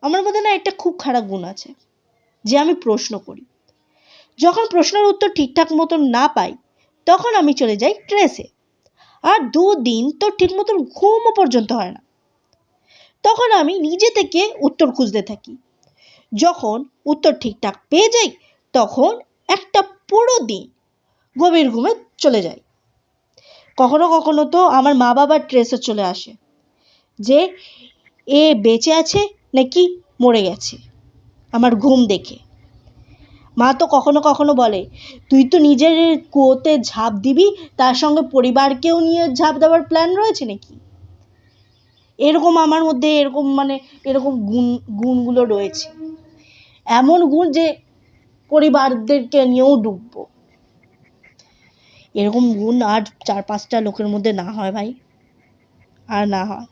আমার মধ্যে না একটা খুব খারাপ গুণ আছে, যে আমি প্রশ্ন করি। যখন প্রশ্নের উত্তর ঠিকঠাক মতন না পাই, তখন আমি চলে যাই ট্রেসে। আর 2 দিন তো ঠিক মতন ঘুমও পর্যন্ত হয় না। তখন আমি নিজে থেকে উত্তর খুঁজতে থাকি। যখন উত্তর ঠিকঠাক পেয়ে যাই, তখন একটা পুরো দিন গভীর ঘুমে চলে যায়। কখনো কখনো তো আমার মা বাবার ট্রেসে চলে আসে যে এ বেঁচে আছে নাকি মরে গেছে আমার ঘুম দেখে। মা তো কখনো কখনো বলে, তুই তো নিজের কুয়োতে ঝাঁপ দিবি, তার সঙ্গে পরিবারকেও নিয়ে ঝাঁপ দেওয়ার প্ল্যান রয়েছে নাকি? এরকম আমার মধ্যে এরকম গুণগুলো রয়েছে। এমন গুণ যে পরিবারদেরকে নিয়েও ডুববো। এরকম গুণ আর 4-5টা লোকের মধ্যে না হয় ভাই, আর না হয়।